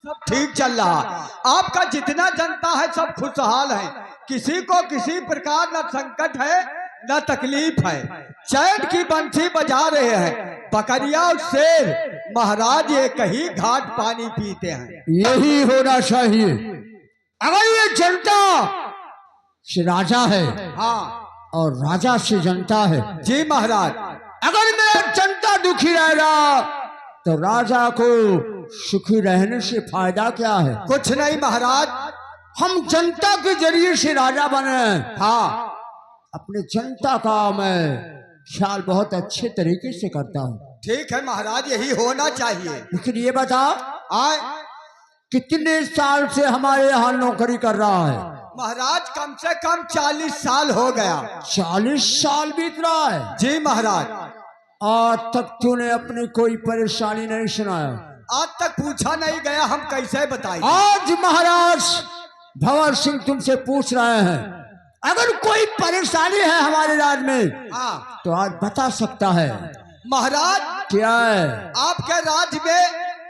सब ठीक चल रहा। आपका जितना जनता है सब खुशहाल है, किसी को किसी प्रकार न संकट है न तकलीफ है। चैन की बंसी बजा रहे हैं बकरिया और शेर महाराज, एक ही घाट पानी पीते हैं। यही होना चाहिए। अगर ये जनता से राजा है, हाँ और राजा से जनता है। जी महाराज। अगर मेरा जनता दुखी रहेगा तो राजा को सुखी रहने से फायदा क्या है? कुछ नहीं महाराज। हम जनता के जरिए से राजा बने। हाँ अपने जनता का मैं ख्याल बहुत अच्छे तरीके से करता हूँ। ठीक है महाराज, यही होना चाहिए। लेकिन ये बता, आए कितने साल से हमारे यहाँ नौकरी कर रहा है? महाराज कम से कम 40 साल हो गया। 40 साल बीत रहा है? जी महाराज। आज तक तूने अपनी कोई परेशानी नहीं सुनाया। आज तक पूछा नहीं गया, हम कैसे बताएं? आज महाराज भंवर सिंह तुमसे पूछ रहे हैं, अगर कोई परेशानी है हमारे राज्य में हाँ तो आज बता सकता है। महाराज क्या है? आपके राज्य में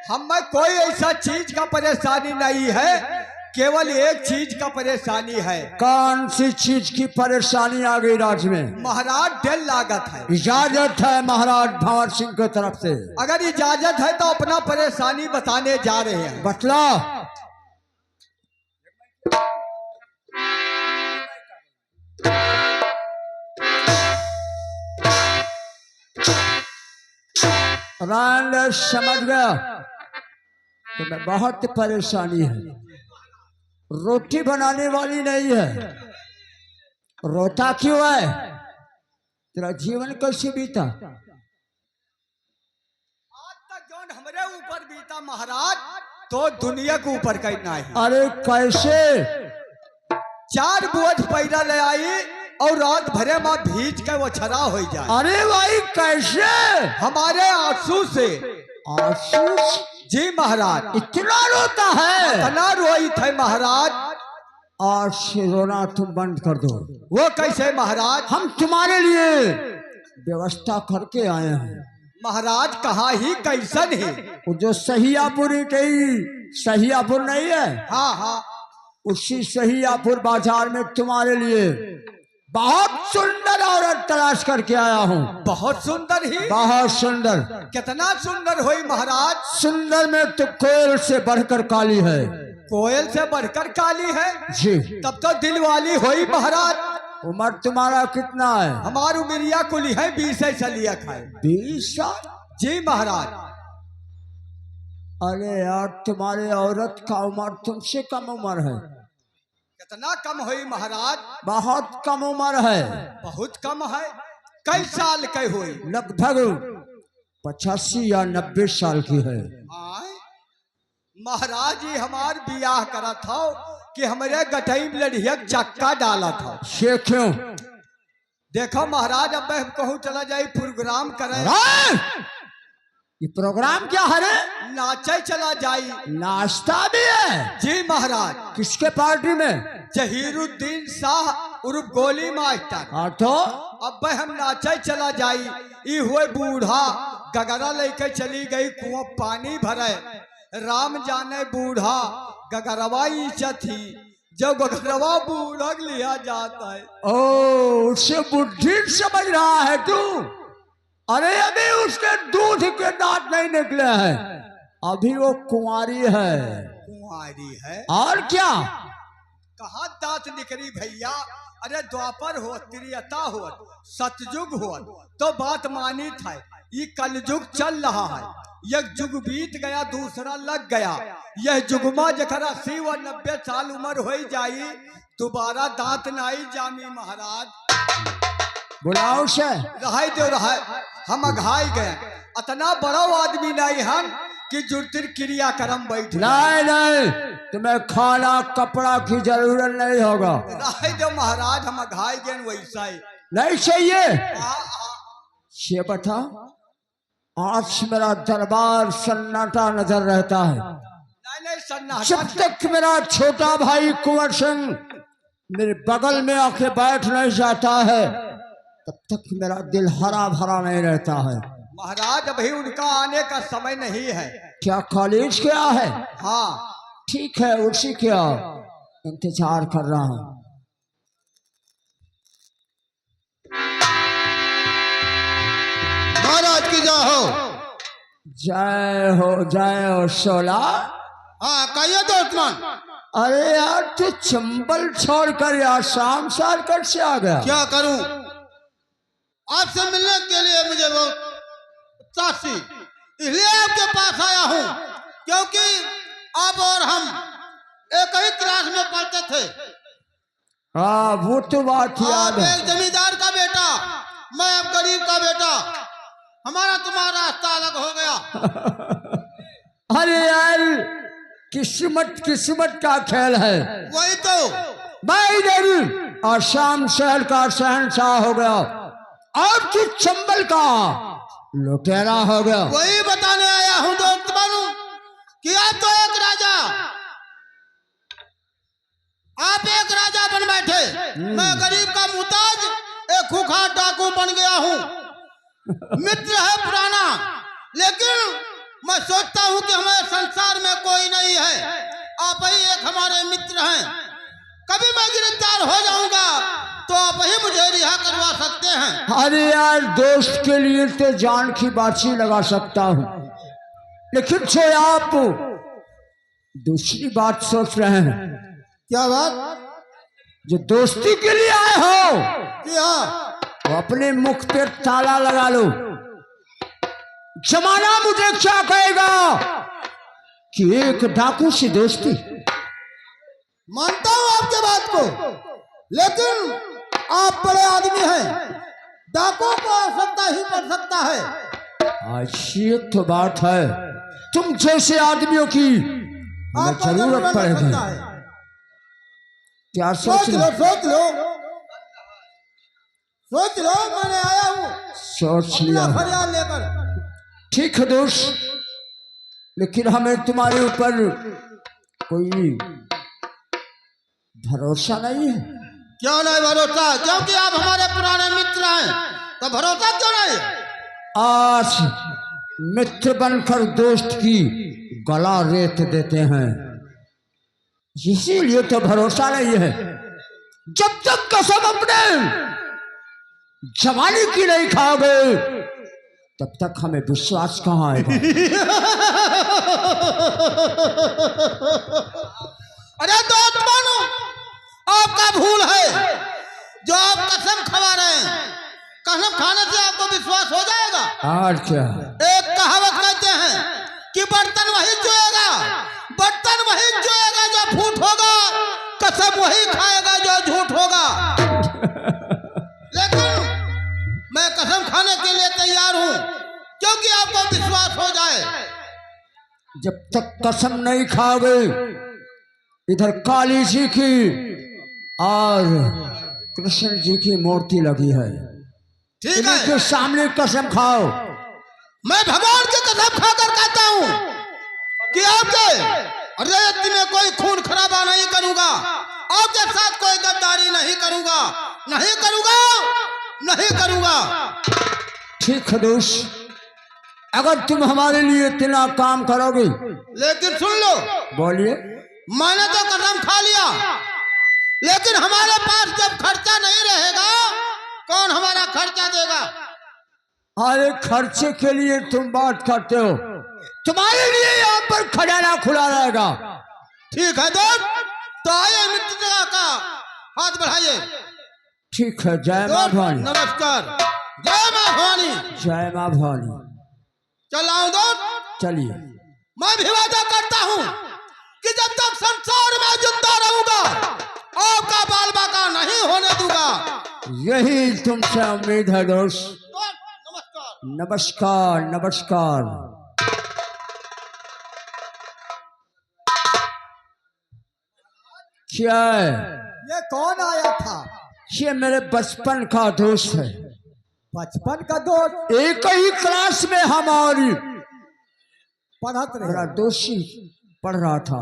हमें कोई ऐसा चीज का परेशानी नहीं है, केवल एक चीज का परेशानी है। कौन सी चीज की परेशानी आ गई राज्य में? महाराज डेल लागत है। इजाजत है महाराज भंवर सिंह की तरफ से। अगर इजाजत है तो अपना परेशानी बताने जा रहे हैं। बतला। रान समझ गया तुम्हें बहुत परेशानी है। रोटी बनाने वाली नहीं है, रोता क्यों है? तेरा जीवन कैसे बीता? आज तक जो हमारे ऊपर बीता महाराज, तो दुनिया के ऊपर कहना है। अरे कैसे? 4 बोझ पैरा ले आई और रात भरे माँ भीज के वो छरा हो जाए। अरे भाई कैसे? हमारे आंसू से। आंसू? जी महाराज। इतना रोता है? इतना रोई थे महाराज। आज से रोना तुम बंद कर दो। वो कैसे महाराज? हम तुम्हारे लिए व्यवस्था करके आए हैं। महाराज कहाँ ही कैसन है? वो जो सहियापुरी कही, सहियापुर नहीं है? हाँ हाँ। उसी सहियापुर बाजार में तुम्हारे लिए बहुत सुंदर औरत तलाश करके आया हूँ। बहुत सुंदर ही? बहुत सुंदर। कितना सुंदर हुई महाराज? सुंदर में तो कोयल से बढ़कर काली है। कोयल से बढ़कर काली है? जी। तब तो दिल वाली हुई महाराज। उम्र तुम्हारा कितना है? हमारी उमरिया कुली है 20 सलिया खाए। 20 साल? जी महाराज। अरे यार तुम्हारे औरत का उम्र तुमसे कम उम्र है। कितना कम हुई महाराज? बहुत कम उम्र है। बहुत कम है? कई साल के हुई? लगभग 85 या 90 साल की है। महाराज जी हमार बियाह करा था कि हमारे गठई में लड़िया चक्का डाला था। से क्यों? देखो महाराज, अब मैं कहूँ चला जाए प्रोग्राम करे। ये प्रोग्राम क्या है रे? नाचे चला जाई। नाश्ता भी है? जी महाराज। किसके पार्टी में? जहीरुद्दीन शाह उर्फ गोली मास्टर। हाँ तो अब हम नाचे चला जाई। ई हुए बूढ़ा गगरा लेके चली गई, कुआं पानी भरे। राम जाने बूढ़ा गगरवा ईचा थी, जब गगरवा बूढ़ा लिया जाता है। ओ, उससे बुद्धि समझ रहा है तू? अरे अभी उसके दूध के दांत नहीं निकले हैं, अभी वो कुंवारी है। कुंवारी है? और क्या? कहाँ दांत निकली भैया? अरे द्वापर हो, त्रेता हो, सतयुग हो तो बात मानी था। ये कलयुग चल रहा है, एक युग बीत गया दूसरा लग गया। यह जुगमा जखर 80 व 90 साल उम्र हो जाई, दोबारा दांत नहीं जामी महाराज। बुलाओ से। रहाई दो रहा, हम अघाई गए। इतना बड़ा आदमी नहीं हम कि जुर्तिर क्रिया कर्म बैठ। नहीं नहीं, तुम्हें खाना कपड़ा की जरूरत नहीं होगा। रहाई दो महाराज, हम अघाई गए वैसा ही नहीं चाहिए। ये बता, आज मेरा दरबार सन्नाटा नजर रहता है। नहीं सन्नाटा। जब तक मेरा छोटा भाई कुंवर सिंह मेरे बगल में आके बैठ नहीं जाता है, तब तक मेरा दिल हरा भरा नहीं रहता है। महाराज अभी उनका आने का समय नहीं है। क्या कॉलेज गया है? हाँ ठीक है, उसी का इंतजार कर रहा हूँ। महाराज की जय हो शोला। हाँ कहिए दोस्तमान। अरे यार, तू चंबल छोड़कर यार शाम साल कर से आ गया। क्या करूं, आपसे मिलने के लिए मुझे बहुत उत्साह थी, इसलिए आपके पास आया हूं, क्योंकि आप और हम एक ही क्लास में पढ़ते थे। हाँ, वो तो बात याद आप है। एक जमींदार का बेटा, मैं अब गरीब का बेटा, हमारा तुम्हारा रास्ता अलग हो गया। अरे यार, किस्मत का खेल है। वही तो, मैं इधर आसाम शहर का शहंशाह हो गया और तू चंबल का लुटेरा हो गया। वही बताने आया हूं दोस्त बनू कि आप तो एक राजा, आप एक राजा बन बैठे, मैं गरीब का मुताज एक खूंखार डाकू बन गया हूं। मित्र है पुराना, लेकिन मैं सोचता हूं कि हमारे संसार में कोई नहीं है, आप ही एक हमारे मित्र हैं। कभी मैं गिरफ्तार हो जाऊंगा तो आप ही मुझे रिहा करवा सकते हैं। अरे यार, दोस्त के लिए तो जान की बाजी लगा सकता हूँ, लेकिन जो आप दूसरी बात सोच रहे हैं। क्या बात? जो दोस्ती के लिए आए हो, क्या? वो अपने मुख पे ताला लगा लो। जमाना मुझे क्या कहेगा कि एक डाकू से दोस्ती। मानता हूं आपके बात को, लेकिन आप बड़े आदमी हैं, डाकू को आवश्यकता ही पड़ सकता है। अच्छी तो बात है, तुम जैसे आदमियों की हमें आपको जरूरत पड़ेगी। सकता है। क्या सोच लो, मैंने आया हूँ सोच लिया। फरियाद लेकर। ठीक है दोस्त, लेकिन हमें तुम्हारे ऊपर कोई भरोसा नहीं है। क्यों नहीं भरोसा? क्योंकि आप हमारे पुराने मित्र हैं, तो भरोसा क्यों नहीं? आज मित्र बनकर दोस्त की गला रेत देते हैं, इसीलिए तो भरोसा नहीं है। जब तक कसम अपने जवानी की नहीं खाओगे, तब तक हमें विश्वास कहाँ आएगा। अरे दोस्त मानो, आपका भूल है जो आप कसम खवा रहे हैं। कसम खाने से आपको विश्वास हो जाएगा। और क्या? एक कहावत कहते हैं कि बर्तन वही जोएगा जो फूट होगा, कसम वही खाएगा जो झूठ होगा। लेकिन मैं कसम खाने के लिए तैयार हूं, क्योंकि आपको विश्वास हो जाए। जब तक कसम नहीं खाओगे, इधर काली जी की और कृष्ण जी की मूर्ति लगी है, ठीक है, इनके सामने कसम खाओ। मैं भगवान की कसम खाकर कहता हूं कि आपके रेत में कोई खून खराबा नहीं करूंगा, आपके साथ कोई गद्दारी नहीं करूंगा। ठीक है दोस्त, अगर तुम हमारे लिए इतना काम करोगे। लेकिन सुन लो, बोलिए। मैंने तो कसम खा लिया, लेकिन हमारे पास जब खर्चा नहीं रहेगा, कौन हमारा खर्चा देगा? अरे खर्चे के लिए तुम बात करते हो, तुम्हारे लिए यहाँ पर खजाना खुला रहेगा। ठीक है दोस्त, तो आइए मित्रता का हाथ बढ़ाइए। ठीक है, जय माँ भवानी। नमस्कार। जय माँ भवानी। जय माँ भवानी। चल आऊं दोस्त? चलिए। मैं भी वादा करता हूँ कि जब तक संसार में जिंदा रहूंगा, आपका बाल बाका नहीं होने दूंगा। यही तुमसे उम्मीद है दोस्त। नमस्कार। नमस्कार। क्या है? ये कौन आया था? ये मेरे बचपन का दोस्त है। बचपन का दोस्त? एक ही क्लास में हमारी पढ़त मेरा रहे। दोस्त पढ़ रहा था।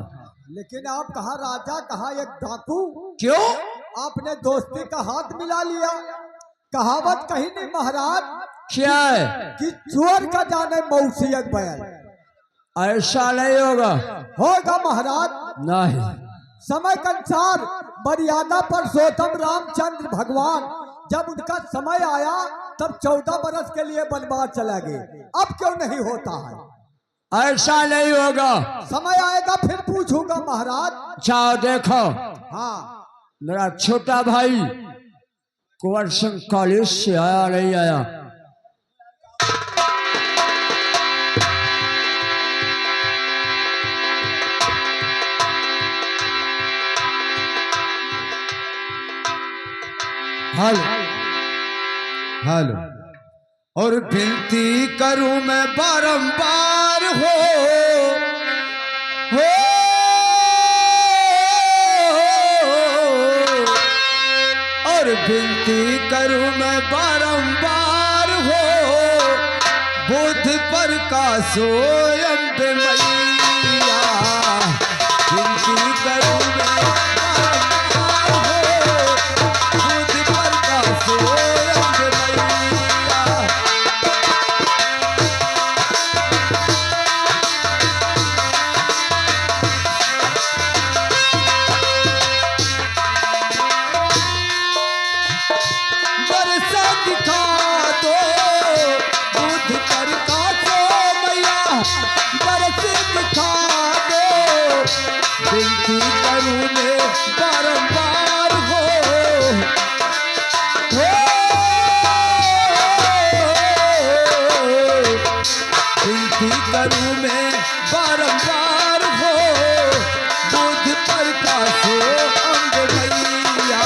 लेकिन आप कहाँ राजा, कहाँ एक डाकू? क्यों? आपने दोस्ती का हाथ मिला लिया। कहावत कही नहीं महाराज क्या है? कि चोर का जाने मौसियत बैल ऐसा नहीं होगा। होगा महाराज। नहीं। समय के अनुसार मर्यादा पुरुषोत्तम रामचंद्र भगवान जब उनका समय आया तब 14 बरस के लिए वनवास चला गए। अब क्यों नहीं होता है? ऐसा नहीं होगा। समय आएगा फिर पूछूंगा महाराज। जाओ देखो, हाँ मेरा छोटा भाई कुंवर सिंह कॉलेज से आया नहीं आया? Hello hello. और विनती करूं मैं बारंबार हो और विनती करूं मैं बारंबार हो, बुद्ध पर का सोयम मैया। विनती करूं मैं बारंबार हो, बुद्ध पर का सोयम मैया। दिखा दो बुद्ध पर का सो मैया, बरस दिखा दो। विनती करूं मैं बारंबार हो विनती करूं मैं बारंबार हो, बुद्ध पर का सो अंग मैया।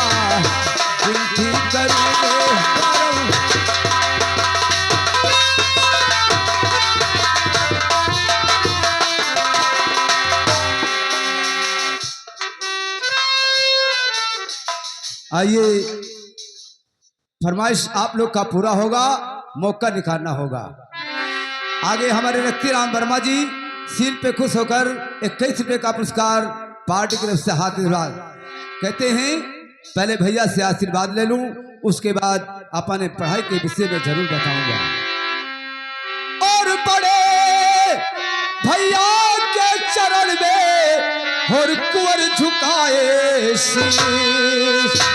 विनती करूं मैं आइए, फरमाइश आप लोग का पूरा होगा, मौका निकालना होगा। आगे हमारे रक्ति राम वर्मा जी सील पे खुश होकर 21 रुपये का पुरस्कार पार्टी की तरफ से हाथ दिलवा कहते हैं पहले भैया से आशीर्वाद ले लूं, उसके बाद अपने पढ़ाई के विषय में जरूर बताऊंगा। और बड़े भैया के चरण में और कुंवर झुकाए शीश।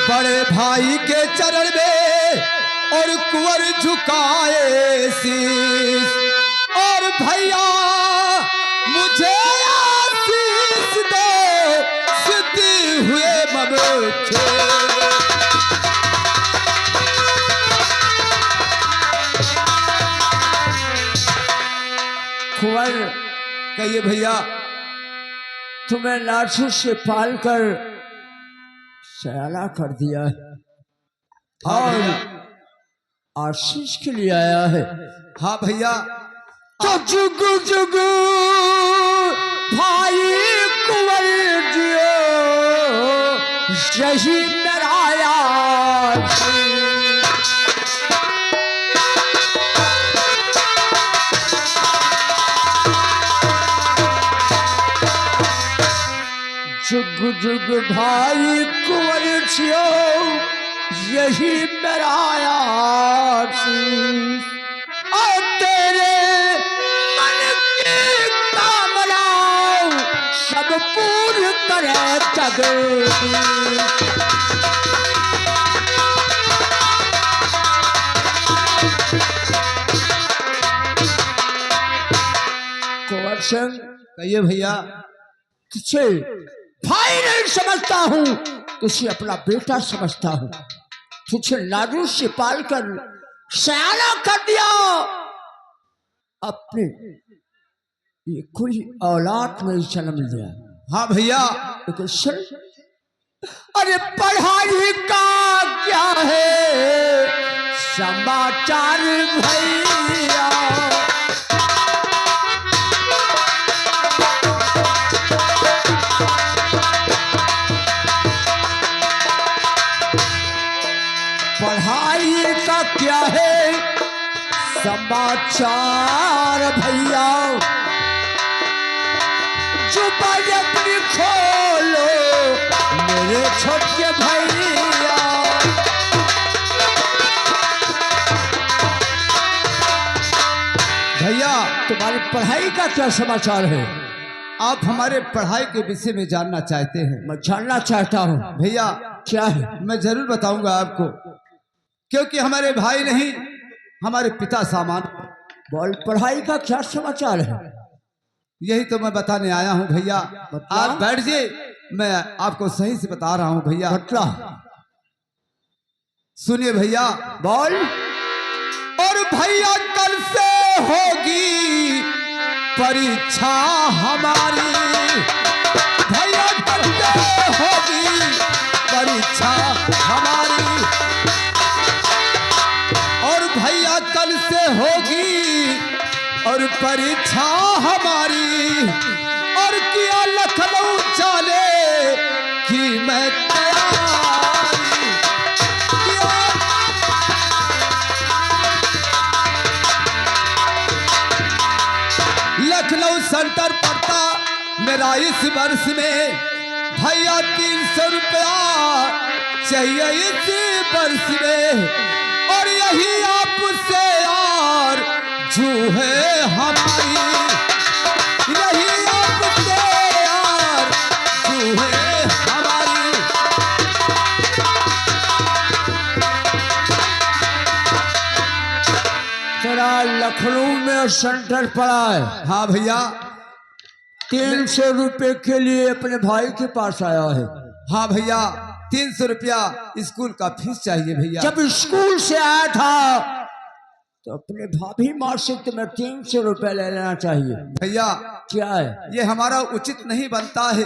बड़े भाई के चरण में और कुंवर झुकाए शीश। और भैया मुझे आशीष दो, सिद्धि हुए ममोक्षे। कुंवर कहिए भैया। तुम्हें लाठी से पाल कर सयाना कर दिया है और आशीष के लिए आया है। हाँ भैया। तो जुग जुग भाई कुंवर जियो, यही मेरा यार। जुग जुग भाई कुंवर जियो, यही मेरा आशीष। और तेरे मन की कामना सब पूर्ण करे जगदीश। कुंवर सिंह कहिए भैया। तुझे भाई नहीं समझता हूँ, तुझे अपना बेटा समझता हूँ। तुझे लाडू से पाल कर सयाना कर दिया, अपने ये कोई औलाद में जन्म लिया। हाँ भैया। लेकिन सुन, अरे पढ़ाई का क्या है समाचार भैया। पढ़ाई का क्या है समाचार भैया। जुबान अपनी खोलो मेरे छोटे भैया। भैया तुम्हारी पढ़ाई का क्या समाचार है? आप हमारे पढ़ाई के विषय में जानना चाहते हैं? मैं जानना चाहता हूँ। भैया क्या है? मैं जरूर बताऊंगा आपको, क्योंकि हमारे भाई नहीं हमारे पिता सामान। बोल, पढ़ाई का क्या समाचार है? यही तो मैं बताने आया हूँ भैया। आप बैठ जाइए, मैं आपको सही से बता रहा हूँ भैया। बतला। सुनिए भैया। बोल। और भैया कल से होगी परीक्षा हमारी, भैया कल से होगी परीक्षा हमारी, और भैया कल से होगी और परीक्षा हमारी, और किया लखनऊ जाने की मैं तैयारी, लखनऊ सेंटर पड़ता मेरा इस वर्ष में, भैया 300 रुपया चाहिए इस वर्ष में, और यही आपसे यार जू है हमारी, यही आपसे यार जू है हमारी। तेरा लखनऊ में सेंटर पड़ा है? हाँ भैया। 300 रुपए के लिए अपने भाई के पास आया है? हाँ भैया, 300 रुपया स्कूल का फीस चाहिए भैया। जब स्कूल से आया था तो अपने भाभी माँ से तुम्हें 300 रुपए ले लेना चाहिए। भैया क्या है? ये हमारा उचित नहीं बनता है,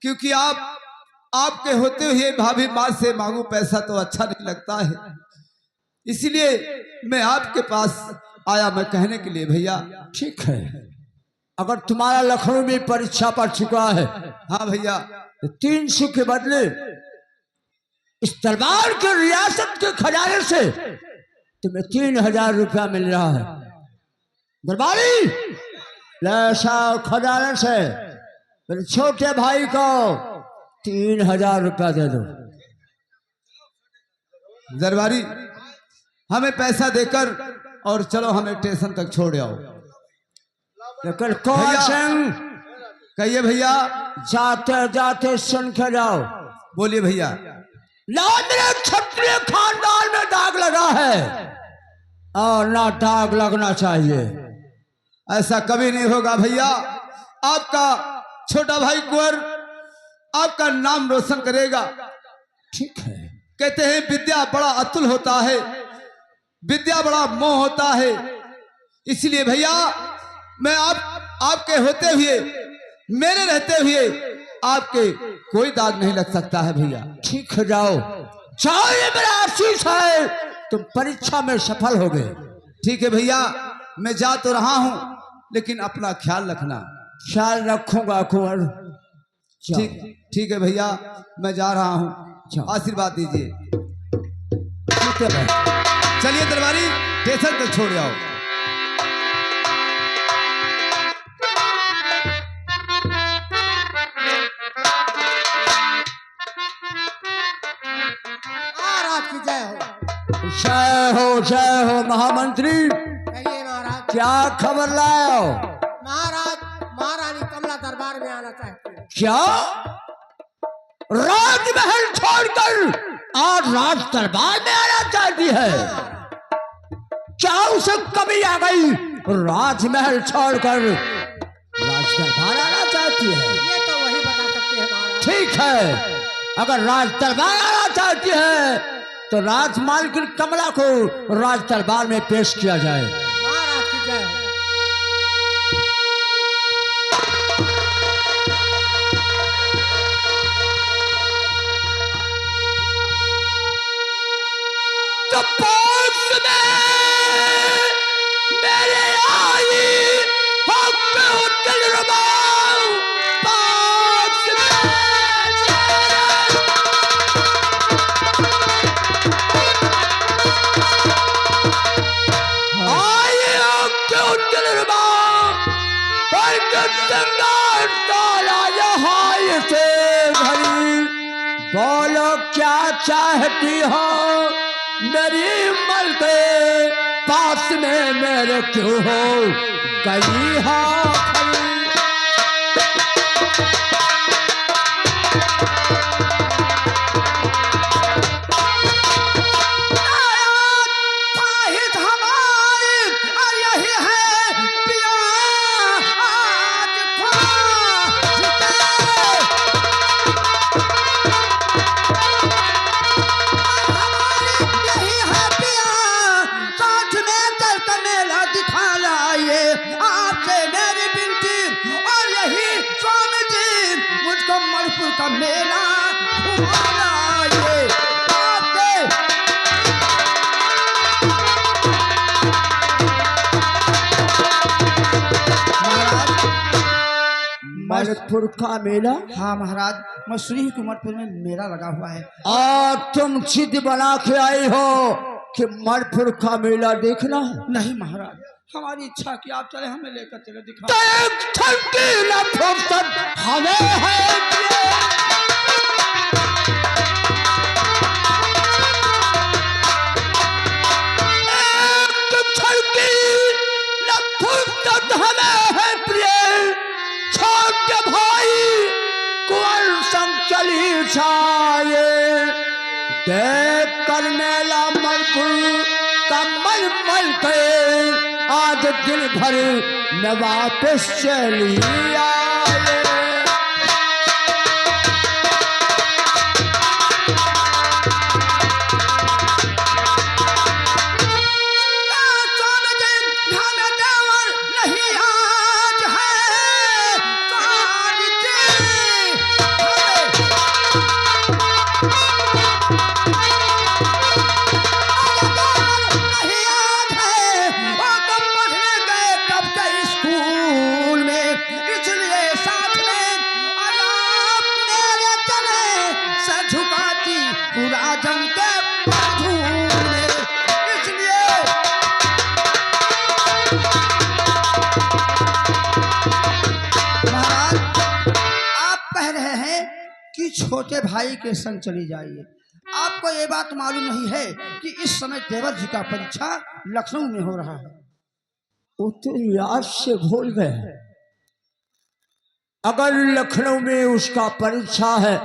क्योंकि आपके होते हुए भाभी माँ से मांगू पैसा तो अच्छा नहीं लगता है, इसलिए मैं आपके पास आया मैं कहने के लिए भैया। ठीक है, अगर तुम्हारा लखनऊ में परीक्षा पड़ चुका है, हाँ भैया, तो 300 के बदले इस दरबार के रियासत के खजाने से तुम्हें 3000 रुपया मिल रहा है। दरबारी, ऐसा खजाने से मेरे छोटे भाई को 3000 रुपया दे दो। दरबारी, हमें पैसा देकर और चलो हमें स्टेशन तक छोड़ आओ। लेकिन कौन सिंह, कहिए भैया। जाते जाते सुन के जाओ। बोलिए भैया। मेरे क्षत्रिय खानदान में दाग लगा है और ना दाग लगना चाहिए। ऐसा कभी नहीं होगा भैया। आपका छोटा भाई कुंवर आपका नाम रोशन करेगा। ठीक है। कहते हैं विद्या बड़ा अतुल होता है, विद्या बड़ा मोह होता है, इसलिए भैया मैं आपके होते हुए, मेरे रहते हुए आपके कोई दाग नहीं लग सकता है भैया। ठीक है, जाओ जाओ, ये मेरा आशीष है, तुम परीक्षा में सफल हो गए। ठीक है भैया, मैं जा तो रहा हूं, लेकिन अपना ख्याल रखना। ख्याल रखूंगा कुंवर। ठीक है भैया, मैं जा रहा हूं, आशीर्वाद दीजिए। चलिए दरबारी, स्टेशन तक छोड़ आओ। जय हो महामंत्री। कहिए महाराज। क्या खबर लाए हो? महाराज, महारानी कमला दरबार में आना चाहती है। क्या? राजमहल छोड़कर आज राज दरबार में आना चाहती है? क्या उसे कमी आ गई? राजमहल छोड़कर राज दरबार आना चाहती है? ये तो वही बता सकते हैं महाराज। ठीक है, अगर राज दरबार आना चाहती है तो राजमालकिन कमला को राज दरबार में पेश किया जाए। महाराज की जय हो। तो पक्ष में मेरे आई हक दिलरुबा, पक्ष में आई हक दिलरुबा, पर से घड़ी बोलो क्या चाहती हो मेरी मल के पास में मेरे क्यों हो गई हो खड़ी। का मेला घुमाना ये आते। मलकपुर का मेला? हाँ महाराज, मसूरी कुमारपुर में मेला लगा हुआ है। और तुम जिद बना के आई हो कि मलकपुर का मेला देखना है? नहीं महाराज, हमारी इच्छा कि आप चले, हमें लेकर चले दिखा। हमें है चली छाए देख कर मेला मलपुर का मल मल के आज दिन भर में वापस चली आए। छोटे भाई के संग चली जाइए। आपको ये बात मालूम नहीं है कि इस समय देवर जी का परीक्षा लखनऊ में हो रहा है। वो तो याद से भूल गए, अगर लखनऊ में उसका परीक्षा है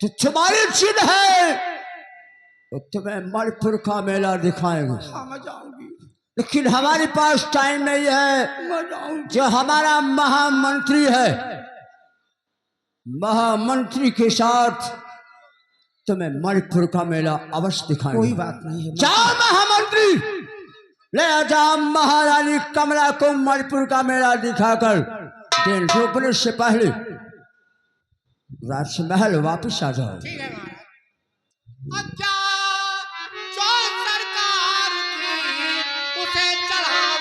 तो तुम्हारी जिद है तो तुम्हें मलपुर का मेला दिखाएंगे। हाँ मैं जाऊंगी, लेकिन हमारे पास टाइम नहीं है। मैं जाऊंगी। जो हमारा महामंत्री है, महामंत्री के साथ तुम्हें मलपुर का मेला अवश्य दिखाएंगे। कोई बात नहीं है। जाओ महामंत्री, ले जाओ महारानी कमला को मलपुर का मेला दिखाकर दिन डूबने से पहले राजमहल वापस आ जाओ। ठीक है महाराज। अच्छा जो सरकार की उसे चढ़ाओ।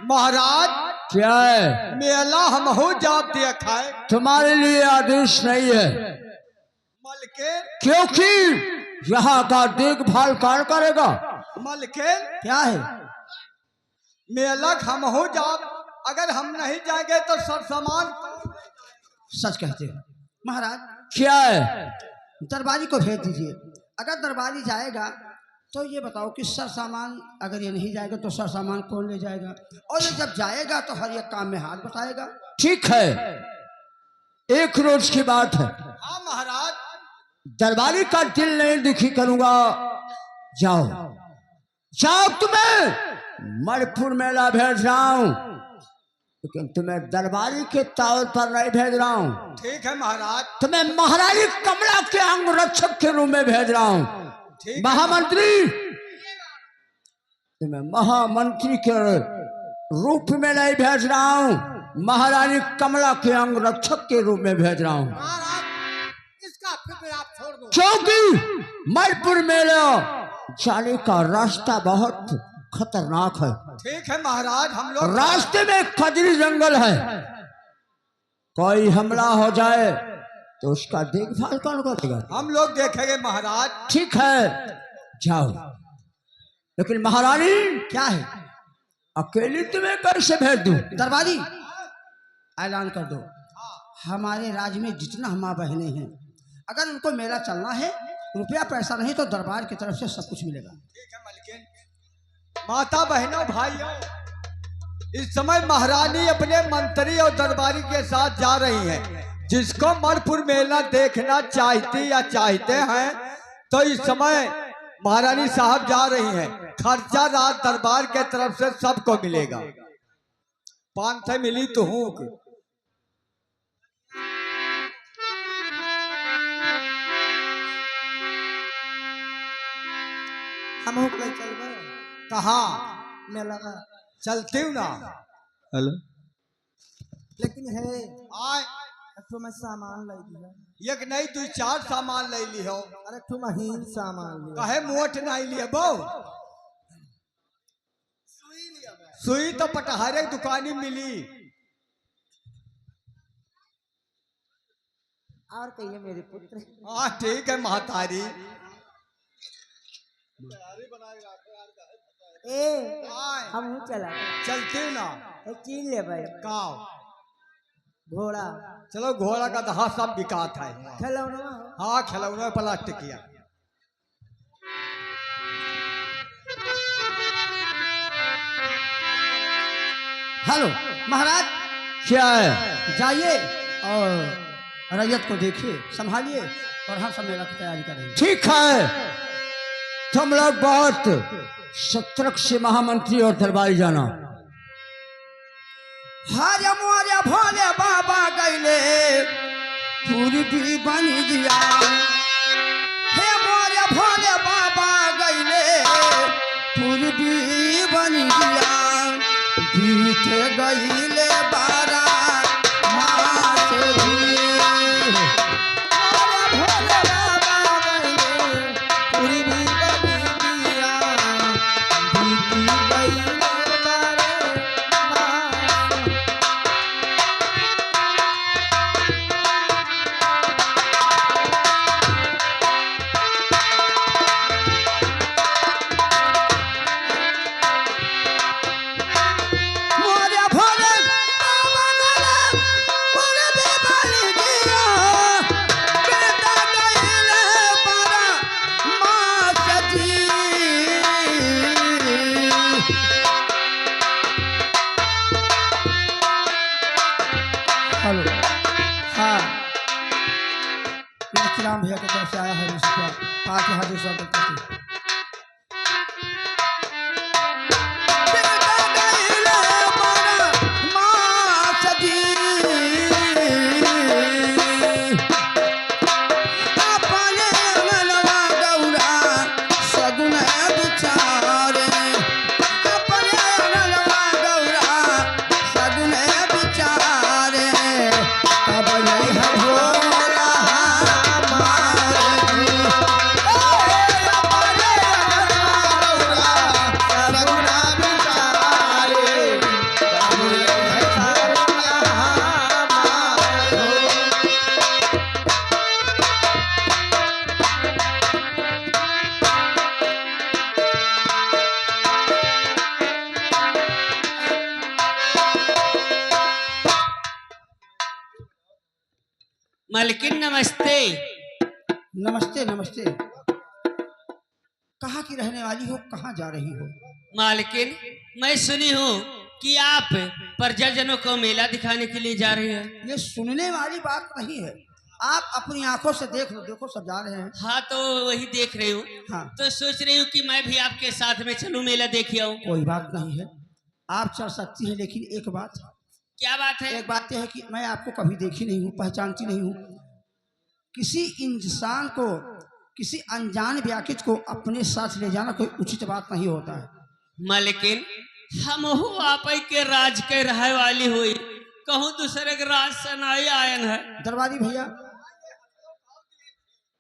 महाराज क्या है? मेला हम हो जाप देखा है, तुम्हारे लिए आदेश नहीं है, मलके क्योंकि यहाँ का देखभाल कौन करेगा? मलके क्या है? मेला हम हो जाप, अगर हम नहीं जाएंगे तो सर सामान। सच कहते हैं महाराज। क्या है? दरबारी को भेज दीजिए। अगर दरबारी जाएगा तो ये बताओ कि सर सामान, अगर ये नहीं जाएगा तो सर सामान कौन ले जाएगा? और ये जब जाएगा तो हर एक काम में हाथ बताएगा। ठीक है, एक रोज की बात है। हाँ महाराज, दरबारी का दिल नहीं दुखी करूंगा। जाओ जाओ, तुम्हें मलपुर मेला भेज रहा हूं, लेकिन तुम्हें दरबारी के तौर पर नहीं भेज रहा हूं। ठीक है महाराज। तुम्हें महारानी कमला के अंग रक्षक के रूप में भेज रहा हूं। महामंत्री, तुम्हें महामंत्री के रूप में नहीं भेज रहा हूं, महारानी कमला के अंग रक्षक के रूप में भेज रहा हूं। महाराज इसका फिक्र आप छोड़ दो। क्योंकि मणिपुर मेला जाने का रास्ता बहुत खतरनाक है। ठीक है महाराज, हम लोग रास्ते में खजरी जंगल है, कोई हमला हो जाए तो उसका देखभाल कौन करेगा? हम लोग देखेंगे महाराज। ठीक है, जाओ। लेकिन महारानी, क्या है? अकेली तुम्हें कैसे भेज दूं? दरबारी, ऐलान कर दो, हमारे राज्य में जितना माँ बहनें हैं, अगर उनको मेला चलना है, रुपया पैसा नहीं तो दरबार की तरफ से सब कुछ मिलेगा। ठीक है मलकिन। माता बहनों भाइयों, इस समय महारानी अपने मंत्री और दरबारी के साथ जा रही हैं। जिसको मणिपुर मेला देखना चाहती या चाहते हैं तो इस समय महारानी साहब जा रही हैं। खर्चा रात दरबार के तरफ से सबको मिलेगा। 500 मिली तो हूँ। हम हो गए चलबे कहाँ मेला का, चलती हूँ ना। हेलो, लेकिन है आए तो मैं सामान लाई दिया। एक नहीं 2-4 सामान ले ली हो। अरे तुम महीन सामान लिया। कहे मोट नहीं लिए बो। सुई तो पटहारे दुकानी मिली। और कहिए मेरे पुत्र। हाँ ठीक है महतारी। ए आए हम चला चलती हूँ ना। चीन ले भाई, काव घोड़ा चलो, घोड़ा का दहा सब बिकात है। खिलौना। हाँ खिलौना प्लास्टिक किया। हेलो महाराज, क्या है? जाइए और रैयत को देखिए, संभालिए, और हम सब मेला की तैयारी करेंगे। ठीक है, तुम लोग बहुत सतर्क से महामंत्री और दरबारी जाना। हरे मोरे भोले बाबा गईले पूर्वी बन गया। हे मोरे भोले बाबा गईले पूर्वी बन गया। बीत गईले 12 मास ही। मोरे भोले बाबा गईले पूर्वी बन गया। बीत गईले 12 मास। मोरे भोले बाबा गईले पूर्वी बन गया। बीत गईले 12 मास जी। हेलो, हाँ, राम भैया की तरफ से आया है रिश्ता, पार्टी हाजिर स्वागत करती। मालकिन नमस्ते। नमस्ते नमस्ते। कहाँ की रहने वाली हो, कहाँ जा रही हो? मालकिन, मैं सुनी हूँ कि आप प्रजाजनों को मेला दिखाने के लिए जा रहे हैं। ये सुनने वाली बात नहीं है, आप अपनी आंखों से देख लो, देखो सब जा रहे हैं। हाँ तो वही देख रही हूँ। हाँ, तो सोच रही हूँ कि मैं भी आपके साथ में चलूं, मेला देख आऊं। कोई बात नहीं है, आप चल सकती हैं, लेकिन एक बात, क्या बात है? एक बात यह है कि मैं आपको कभी देखी नहीं हूँ, पहचानती नहीं हूँ। किसी इंसान को, किसी अनजान व्याकित को अपने साथ ले जाना कोई उचित बात नहीं होता है। मालकिन, हम आप के राज के रहे वाली हुई, कहूँ दूसरे के राज से नहीं आयन है। दरबारी भैया,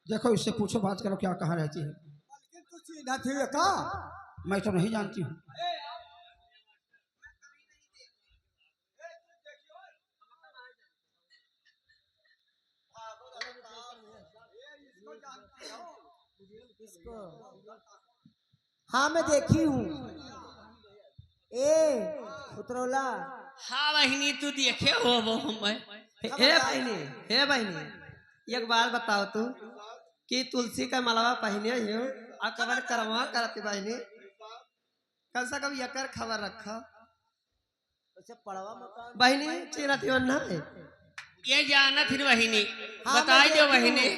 देखो इससे पूछो, बात करो, क्या कहाँ रहती है। लेकिन तू सीधा थी का मैं तो नहीं जानती हूँ। हाँ मैं देखी हूँ। ए उतरौला, हाँ बहनी तू देखे हो वो मैं हे बहनी एक बात बताओ तू कि तुलसी का मलवा पहने हो और कबर करवा करती बहनी, कल से कब यकर खबर रखा उसे पड़वा मकान। बहनी चिरती ना है। ये जाना थी बहनी, हाँ, बताई मैं दो देखी बहनी। हूँ।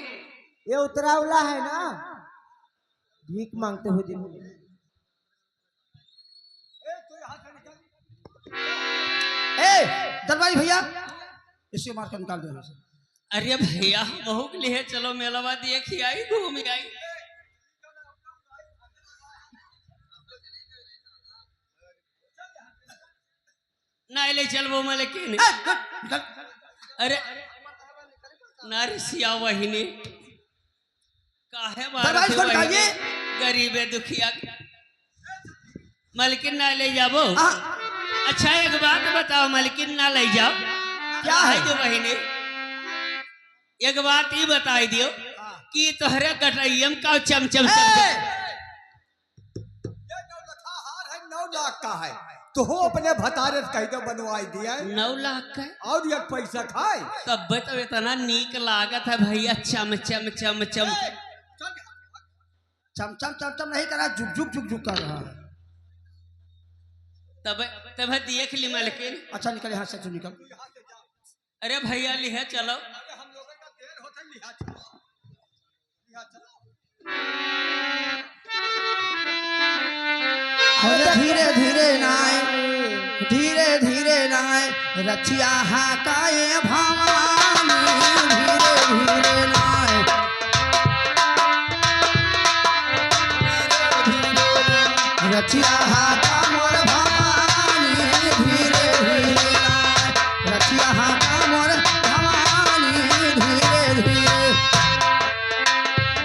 ये उतरावला है ना, भीख मांगते हुए दिन। ए दरबारी भैया, इससे मार कर निकाल दो यहाँ से। अरे भैया बहू के लिए चलो मेलवा देख ही आई, घूम आई। ना ले चल वो मैं लेकिन निकल। अरे नारिसिया वहीने काहे दरबारी छोड़ वहीने निकालिए। गरीब है दुखिया मलकिन ना ले जाबो। अच्छा एक बात बताओ मलकिन ना ले जाओ क्या है जो बहिनी, एक बात ही बताई दियो कि तोहरे कटैयम का चमचम ये 9 लाख का है तो हो अपने भतारे से कह दो बनवाई दिया है। 9 लाख का और एक पैसा खाए तब तो इतना नीक लागत है भैया, चम चम चम चम। चमचम चमचम नहीं कर रहा, झुक झुक झुक झुक कर रहा है। तब तब देख ली मलकिन। अच्छा निकल यहाँ से, तू निकल। अरे भैया लिहे चलो। हम लोगों का देर होता है, लिहाज चलो, लिहाज चलो। अरे धीरे धीरे नाय, धीरे धीरे नाय, रचिया हाकाए भवानी, धीरे धीरे नाय, रचिया हाका मोर भवानी, धीरे धीरे नाय, रचिया हाका मोर भवानी, धीरे धीरे,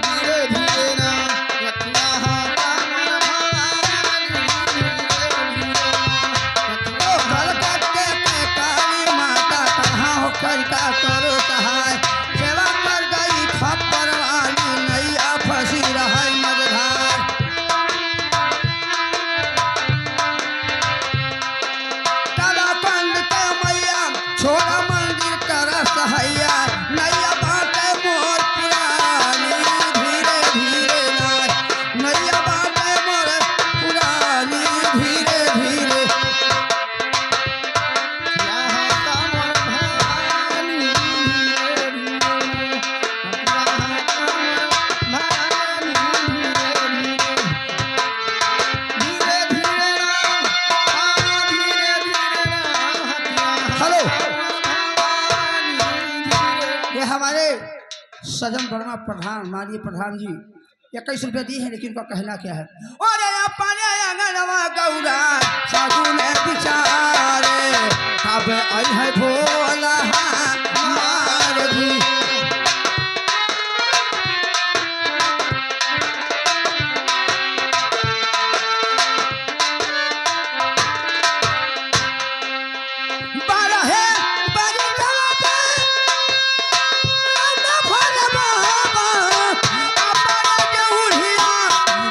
धीरे धीरे नाय, रचिया हाका मोर भवानी, ओ कलकत्ते के काली माता कहाँ हो करका करो सहाय, सेवा कर गई खप्पर वाली नैया फंसी रहा मझधार। कालाकंद के मैया छोड़ा मंदिर कर सहैया, नैया बाटे मोर पुरानी, धीरे धीरे नाय, नैया बाटे मोर पुरानी, धीरे धीरे, यहाँ का मोर भवानी, धीरे धीरे, यहाँ का मोर भवानी, धीरे धीरे, धीरे धीरे नाय, हाँ धीरे धीरे नाय। हेलो, ये हमारे सजन वर्मा प्रधान, माननीय प्रधान जी 21 रुपये दिए हैं, लेकिन उनका कहना क्या है। अरे अपने अंगनवा गौरा सागुन बिचारे, अब आई है भोला मार दी। बारह बड़ी रात ना भर बाबा, अपने जौहरिया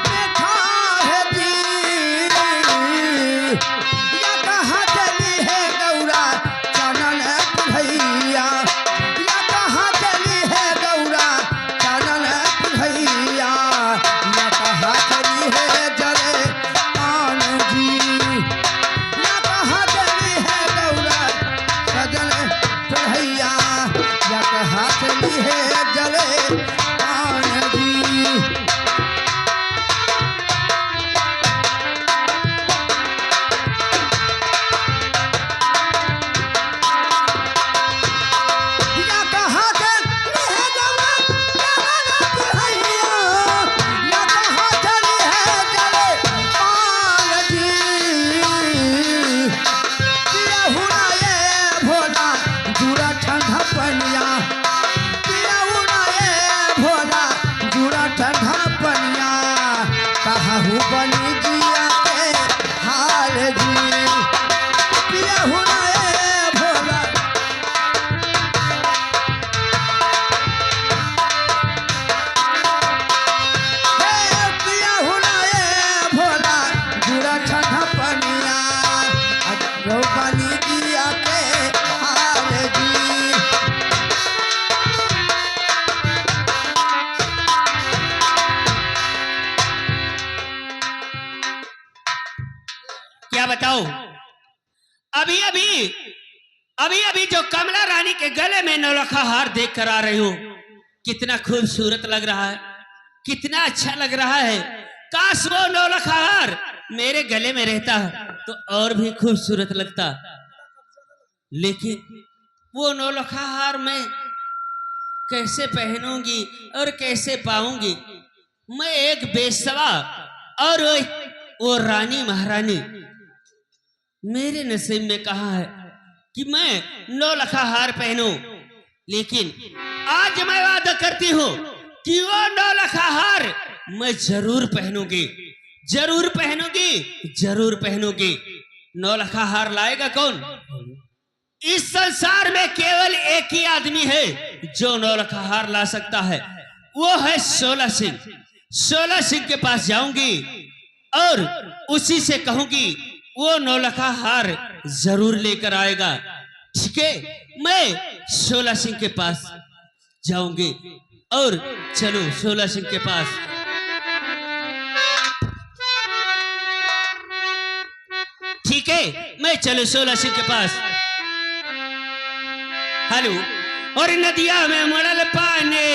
में ठाह दी। जी पिया हुना ए भोला पिया हुना ए भोला गुड़ा ठंडा पनिया रो पानी दिया के हारे जी क्या बताओ? अभी अभी अभी अभी जो कमला रानी के गले में नौलखा हार देख कर आ रही हूँ, कितना खूबसूरत लग रहा है, कितना अच्छा लग रहा है। काश वो नौलखा हार मेरे गले में रहता तो और भी खूबसूरत लगता। लेकिन वो नौलखा हार मैं कैसे पहनूंगी और कैसे पाऊंगी? मैं एक बेसवा और वो रानी महारानी, मेरे नसीब में कहा है कि मैं नौलखा हार पहनूं। लेकिन आज मैं वादा करती हूँ कि वो नौलखा हार मैं जरूर पहनूंगी, जरूर पहनूंगी, जरूर पहनूंगी। नौलखा हार लाएगा कौन? इस संसार में केवल एक ही आदमी है जो नौलखा हार ला सकता है, वो है शोला सिंह। शोला सिंह के पास जाऊंगी और उसी से कहूंगी वो नौलखा हार जरूर लेकर आएगा। ठीक है, मैं शोला सिंह के पास जाऊंगी और चलो शोला सिंह के पास। ठीक है, मैं चलो शोला सिंह के पास। हेलो। और नदिया में मरल पानी